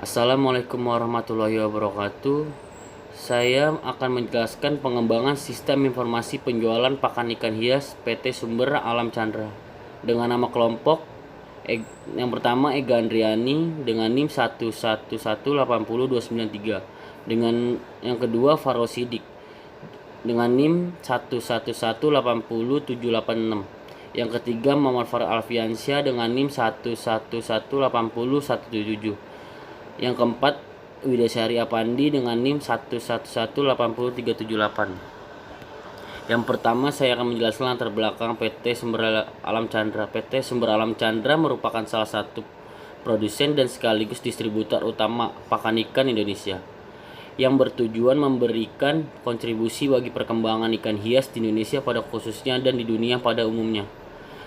Assalamualaikum warahmatullahi wabarakatuh. Saya akan menjelaskan pengembangan sistem informasi penjualan pakan ikan hias PT Sumber Alam Chandra dengan nama kelompok yang pertama Ega Andriani dengan NIM 111800293, dengan yang kedua Faro Sidik dengan NIM 111800786, yang ketiga Muhammad Farah Alfiansyah dengan NIM 111801777, yang keempat Widyasari Apandi dengan NIM 111800378. Yang pertama saya akan menjelaskan latar belakang PT Sumber Alam Chandra. PT Sumber Alam Chandra merupakan salah satu produsen dan sekaligus distributor utama pakan ikan Indonesia yang bertujuan memberikan kontribusi bagi perkembangan ikan hias di Indonesia pada khususnya dan di dunia pada umumnya.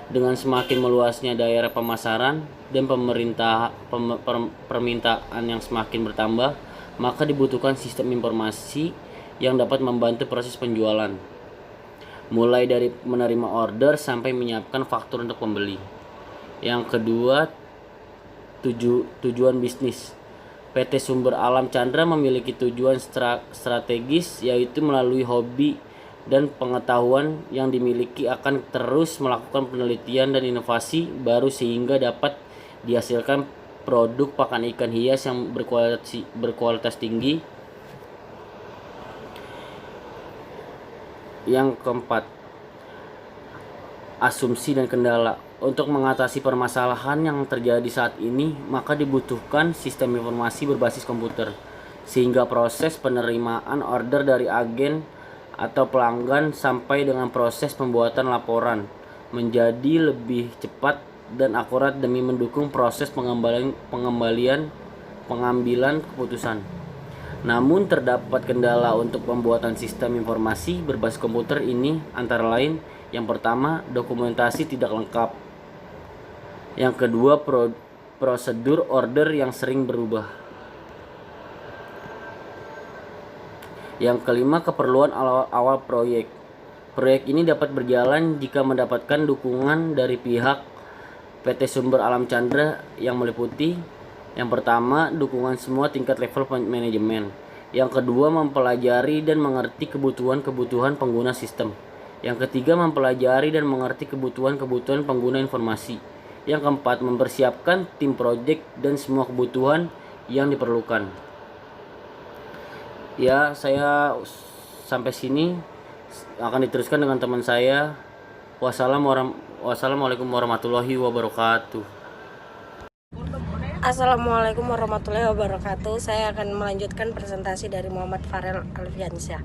Dengan semakin meluasnya daerah pemasaran dan permintaan yang semakin bertambah, maka dibutuhkan sistem informasi yang dapat membantu proses penjualan, mulai dari menerima order sampai menyiapkan faktur untuk pembeli. Yang kedua, tujuan bisnis. PT Sumber Alam Chandra memiliki tujuan strategis, yaitu melalui hobi dan pengetahuan yang dimiliki akan terus melakukan penelitian dan inovasi baru sehingga dapat dihasilkan produk pakan ikan hias yang berkualitas tinggi. Yang keempat, asumsi dan kendala. Untuk mengatasi permasalahan yang terjadi saat ini, maka dibutuhkan sistem informasi berbasis komputer, sehingga proses penerimaan order dari agen atau pelanggan sampai dengan proses pembuatan laporan menjadi lebih cepat dan akurat demi mendukung proses pengambilan keputusan. Namun terdapat kendala untuk pembuatan sistem informasi berbasis komputer ini, antara lain yang pertama, dokumentasi tidak lengkap. Yang kedua, prosedur order yang sering berubah. Yang kelima, keperluan awal proyek. Proyek ini dapat berjalan jika mendapatkan dukungan dari pihak PT Sumber Alam Chandra yang meliputi: yang pertama, dukungan semua tingkat level manajemen. Yang kedua, mempelajari dan mengerti kebutuhan pengguna sistem. Yang ketiga, mempelajari dan mengerti kebutuhan pengguna informasi. Yang keempat, mempersiapkan tim proyek dan semua kebutuhan yang diperlukan. Ya, saya sampai sini, akan diteruskan dengan teman saya. Wassalamualaikum warahmatullahi wabarakatuh. Assalamualaikum warahmatullahi wabarakatuh. Saya akan melanjutkan presentasi dari Muhammad Farel Alfiansyah.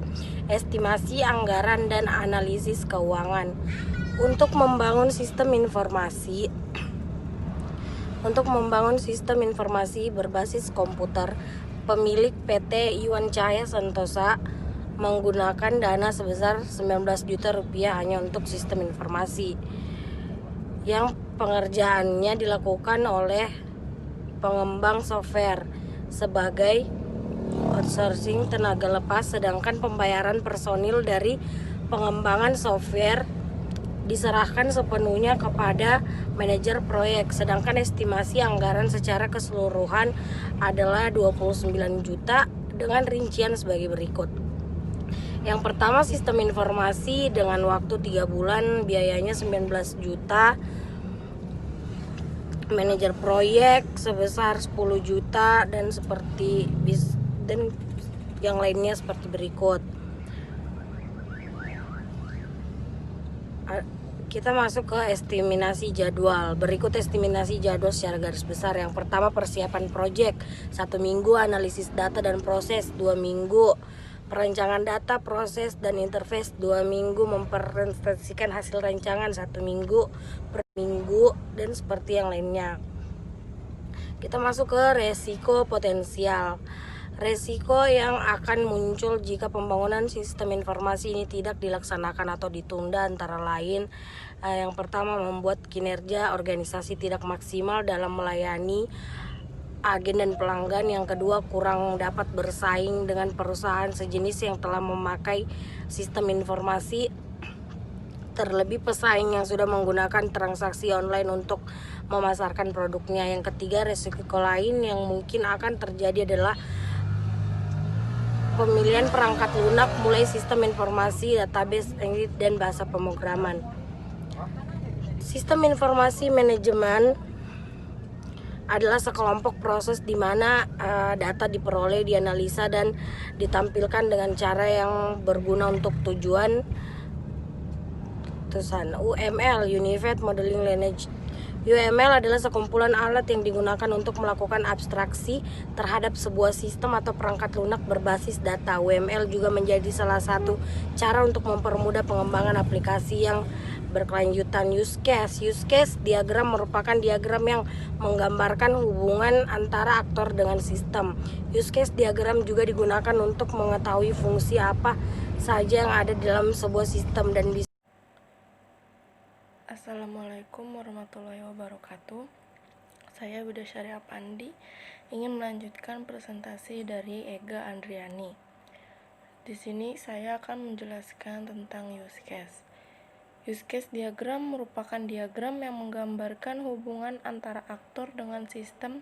Estimasi anggaran dan analisis keuangan. Untuk membangun sistem informasi berbasis komputer, pemilik PT Iwan Cahya Santosa menggunakan dana sebesar 19 juta rupiah hanya untuk sistem informasi, yang pengerjaannya dilakukan oleh pengembang software sebagai outsourcing tenaga lepas, sedangkan pembayaran personil dari pengembangan software diserahkan sepenuhnya kepada manajer proyek. Sedangkan estimasi anggaran secara keseluruhan adalah 29 juta dengan rincian sebagai berikut. Yang pertama, sistem informasi dengan waktu 3 bulan, biayanya 19 juta. Manajer proyek sebesar 10 juta dan yang lainnya seperti berikut. Kita masuk ke estimasi jadwal. Berikut estimasi jadwal secara garis besar. Yang pertama, persiapan proyek 1 minggu, analisis data dan proses 2 minggu, perancangan data, proses dan interface 2 minggu, mempresentasikan hasil rancangan 1 minggu per minggu, dan seperti yang lainnya. Kita masuk ke resiko potensial. Resiko yang akan muncul jika pembangunan sistem informasi ini tidak dilaksanakan atau ditunda antara lain, yang pertama, membuat kinerja organisasi tidak maksimal dalam melayani agen dan pelanggan. Yang kedua, kurang dapat bersaing dengan perusahaan sejenis yang telah memakai sistem informasi terlebih pesaing yang sudah menggunakan transaksi online untuk memasarkan produknya. Yang ketiga, resiko lain yang mungkin akan terjadi adalah pemilihan perangkat lunak mulai sistem informasi, database, dan bahasa pemrograman. Sistem informasi manajemen adalah sekelompok proses di mana data diperoleh, dianalisa, dan ditampilkan dengan cara yang berguna untuk tujuan. UML, Unified Modeling Language. UML adalah sekumpulan alat yang digunakan untuk melakukan abstraksi terhadap sebuah sistem atau perangkat lunak berbasis data. UML juga menjadi salah satu cara untuk mempermudah pengembangan aplikasi yang berkelanjutan. Use case diagram merupakan diagram yang menggambarkan hubungan antara aktor dengan sistem. Use case diagram juga digunakan untuk mengetahui fungsi apa saja yang ada dalam sebuah sistem dan bisa. Assalamualaikum warahmatullahi wabarakatuh. Saya Budha Syariah Pandi ingin melanjutkan presentasi dari Ega Andriani. Di sini saya akan menjelaskan tentang use case. Use case diagram merupakan diagram yang menggambarkan hubungan antara aktor dengan sistem.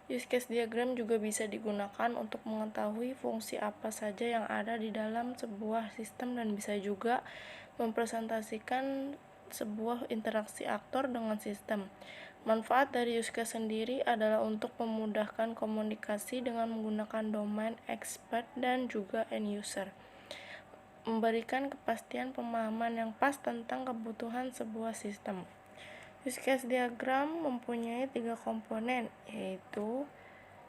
Use case diagram juga bisa digunakan untuk mengetahui fungsi apa saja yang ada di dalam sebuah sistem dan bisa juga mempresentasikan sebuah interaksi aktor dengan sistem. Manfaat dari use case sendiri adalah untuk memudahkan komunikasi dengan menggunakan domain, expert, dan juga end user. Memberikan kepastian pemahaman yang pas tentang kebutuhan sebuah sistem. Use case diagram mempunyai 3 komponen, yaitu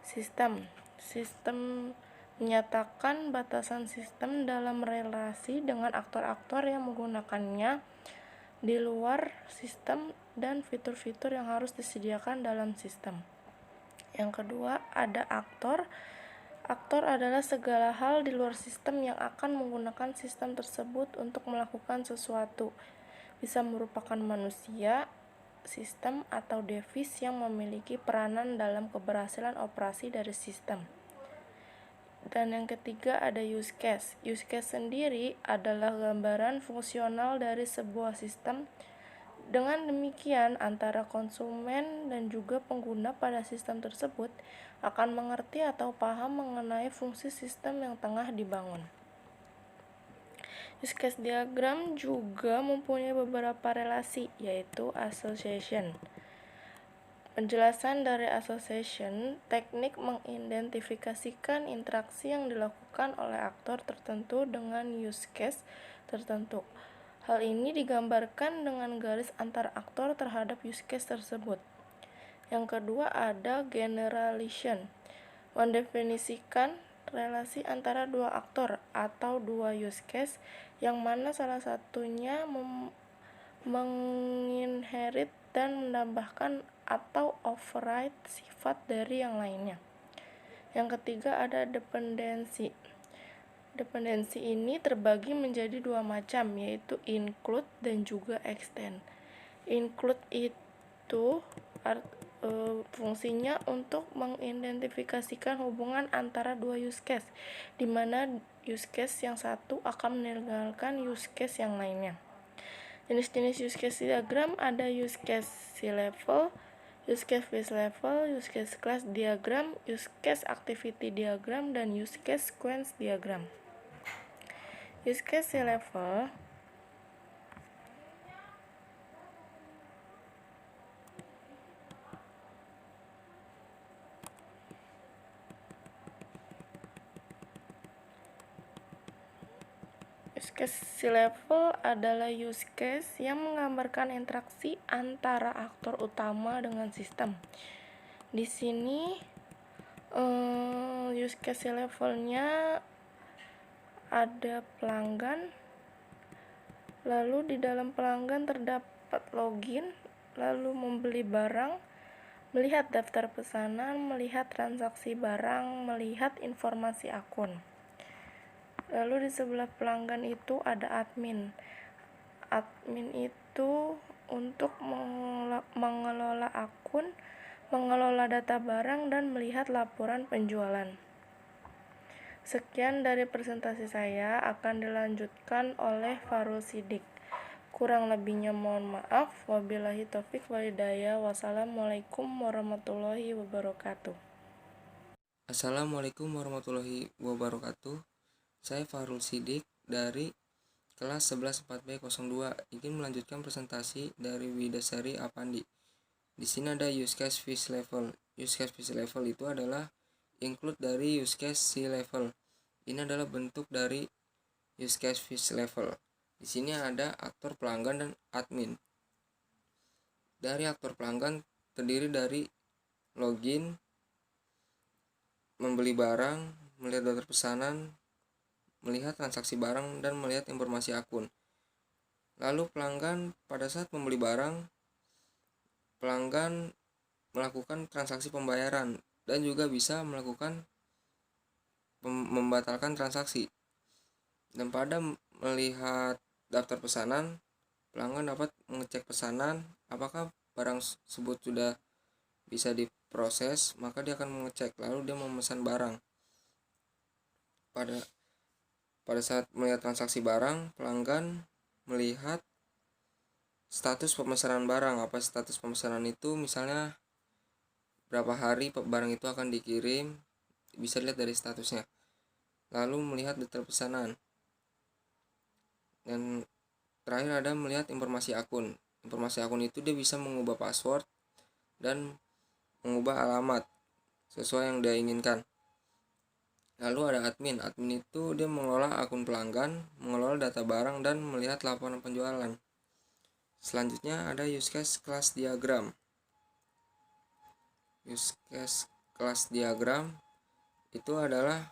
sistem. Sistem menyatakan batasan sistem dalam relasi dengan aktor-aktor yang menggunakannya di luar sistem dan fitur-fitur yang harus disediakan dalam sistem. Yang kedua, ada aktor. Aktor adalah segala hal di luar sistem yang akan menggunakan sistem tersebut untuk melakukan sesuatu. Bisa merupakan manusia, sistem, atau device yang memiliki peranan dalam keberhasilan operasi dari sistem. Dan yang ketiga ada use case. Use case sendiri adalah gambaran fungsional dari sebuah sistem. Dengan demikian, antara konsumen dan juga pengguna pada sistem tersebut akan mengerti atau paham mengenai fungsi sistem yang tengah dibangun. Use case diagram juga mempunyai beberapa relasi, yaitu association. Penjelasan dari association, teknik mengidentifikasikan interaksi yang dilakukan oleh aktor tertentu dengan use case tertentu. Hal ini digambarkan dengan garis antar aktor terhadap use case tersebut. Yang kedua ada generalization, mendefinisikan relasi antara dua aktor atau dua use case yang mana salah satunya menginherit dan menambahkan atau override sifat dari yang lainnya. Yang ketiga ada dependensi. Dependensi ini terbagi menjadi 2 macam, yaitu include dan juga extend. Include itu fungsinya untuk mengidentifikasikan hubungan antara 2 use case, di mana use case yang satu akan meninggalkan use case yang lainnya. Jenis-jenis use case diagram ada use case C-level, use case phase level, use case class diagram, use case activity diagram, dan use case sequence diagram. Use case C-level C-level adalah use case yang menggambarkan interaksi antara aktor utama dengan sistem. Di sini use case C-levelnya ada pelanggan, lalu di dalam pelanggan terdapat login, lalu membeli barang, melihat daftar pesanan, melihat transaksi barang, melihat informasi akun. Lalu di sebelah pelanggan itu ada admin. Admin itu untuk mengelola akun, mengelola data barang, dan melihat laporan penjualan. Sekian dari presentasi saya, akan dilanjutkan oleh Farul Sidik. Kurang lebihnya mohon maaf. Wabillahi taufik walhidayah. Wassalamualaikum warahmatullahi wabarakatuh. Assalamualaikum warahmatullahi wabarakatuh. Saya Farul Sidik dari kelas 11 4B02 ingin melanjutkan presentasi dari Widasari Apandi. Di sini ada use case fish level. Use case fish level itu adalah include dari use case sea level. Ini adalah bentuk dari use case fish level. Di sini ada aktor pelanggan dan admin. Dari aktor pelanggan terdiri dari login, membeli barang, melihat daftar pesanan, melihat transaksi barang, dan melihat informasi akun. Lalu pelanggan pada saat membeli barang, pelanggan melakukan transaksi pembayaran dan juga bisa melakukan membatalkan transaksi. Dan pada melihat daftar pesanan, pelanggan dapat mengecek pesanan apakah barang tersebut sudah bisa diproses, maka dia akan mengecek lalu dia memesan barang. Pada saat melihat transaksi barang, pelanggan melihat status pemesanan barang. Apa status pemesanan itu? Misalnya berapa hari barang itu akan dikirim, bisa dilihat dari statusnya. Lalu melihat detail pesanan. Dan terakhir ada melihat informasi akun. Informasi akun itu dia bisa mengubah password dan mengubah alamat sesuai yang dia inginkan. Lalu ada admin. Admin itu dia mengelola akun pelanggan, mengelola data barang, dan melihat laporan penjualan. Selanjutnya ada use case class diagram. Use case class diagram itu adalah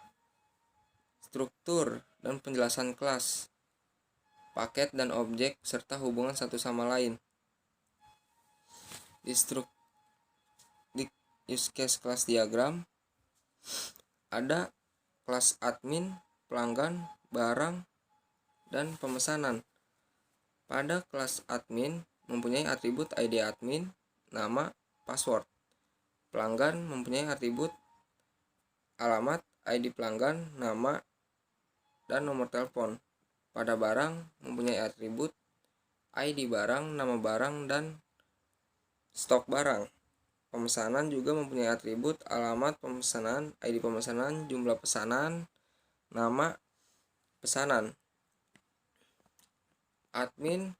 struktur dan penjelasan kelas, paket dan objek, serta hubungan satu sama lain. Di use case class diagram ada kelas admin, pelanggan, barang, dan pemesanan. Pada kelas admin mempunyai atribut ID admin, nama, password. Pelanggan mempunyai atribut alamat, ID pelanggan, nama, dan nomor telepon. Pada barang mempunyai atribut ID barang, nama barang, dan stok barang. Pemesanan juga mempunyai atribut alamat pemesanan, ID pemesanan, jumlah pesanan, nama pesanan. Admin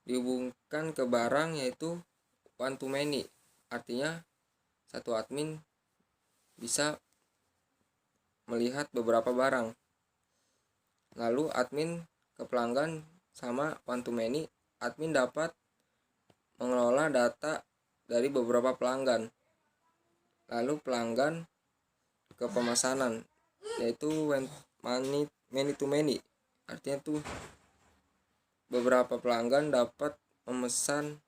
dihubungkan ke barang yaitu one to many. Artinya satu admin bisa melihat beberapa barang. Lalu admin ke pelanggan sama one to many. Admin dapat mengelola data dari beberapa pelanggan. Lalu pelanggan ke pemesanan yaitu many to many. Artinya tuh beberapa pelanggan dapat memesan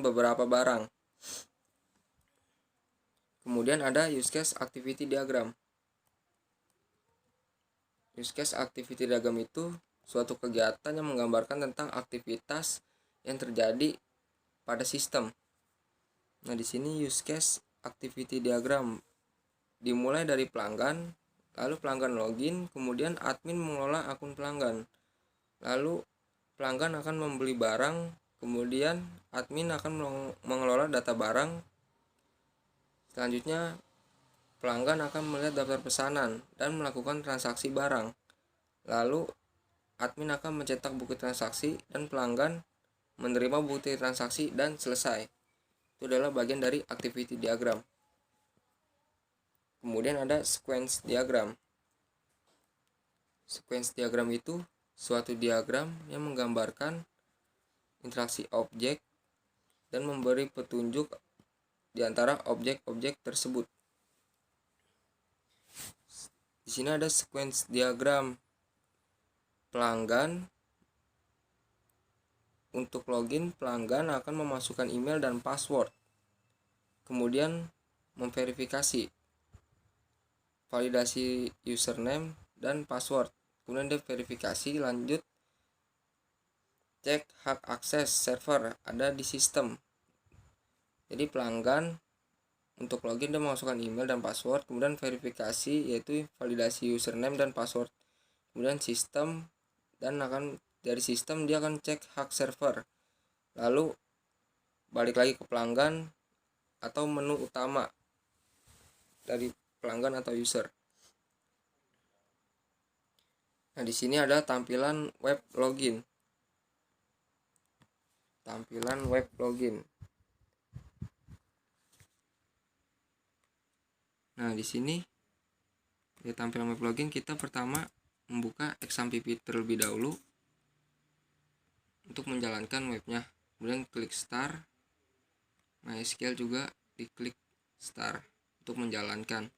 beberapa barang. Kemudian ada use case activity diagram. Use case activity diagram itu suatu kegiatan yang menggambarkan tentang aktivitas yang terjadi pada sistem. Nah, di sini use case activity diagram dimulai dari pelanggan, lalu pelanggan login, kemudian admin mengelola akun pelanggan. Lalu pelanggan akan membeli barang, kemudian admin akan mengelola data barang. Selanjutnya pelanggan akan melihat daftar pesanan dan melakukan transaksi barang. Lalu admin akan mencetak bukti transaksi dan pelanggan menerima bukti transaksi dan selesai. Itu adalah bagian dari activity diagram. Kemudian ada sequence diagram. Sequence diagram itu suatu diagram yang menggambarkan interaksi objek dan memberi petunjuk di antara objek-objek tersebut. Di sini ada sequence diagram pelanggan. Untuk login, pelanggan akan memasukkan email dan password. Kemudian memverifikasi, validasi username dan password. Kemudian dia verifikasi, lanjut cek hak akses server ada di sistem. Jadi pelanggan untuk login dia memasukkan email dan password, kemudian verifikasi yaitu validasi username dan password. Kemudian sistem dan akan dari sistem dia akan cek hak server, lalu balik lagi ke pelanggan atau menu utama dari pelanggan atau user. Nah, di sini ada tampilan web login. Tampilan web login. Nah, di sini di tampilan web login kita pertama membuka XAMPP terlebih dahulu untuk menjalankan webnya. Kemudian klik start. MySQL juga diklik start untuk menjalankan.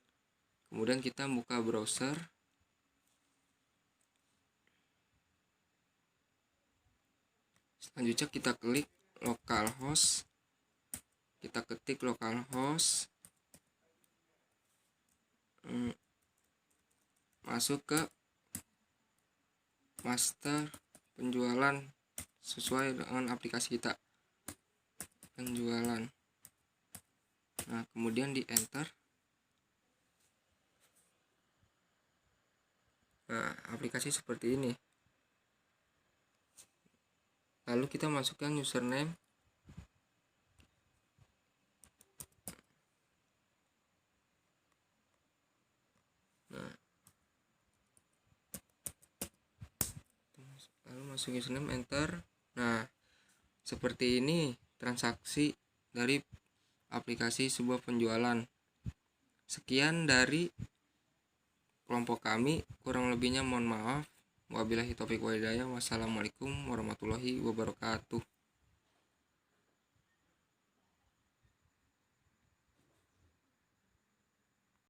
Kemudian kita buka browser. Selanjutnya kita klik localhost. Kita ketik localhost. Masuk ke master penjualan sesuai dengan aplikasi kita. Penjualan. Nah, kemudian di enter. Nah, aplikasi seperti ini. Lalu kita masukkan username. Nah, lalu masuk username, enter. Nah, seperti ini transaksi dari aplikasi sebuah penjualan. Sekian dari kelompok kami, kurang lebihnya mohon maaf. Wabillahi taufiq wal hidayah. Wassalamualaikum warahmatullahi wabarakatuh.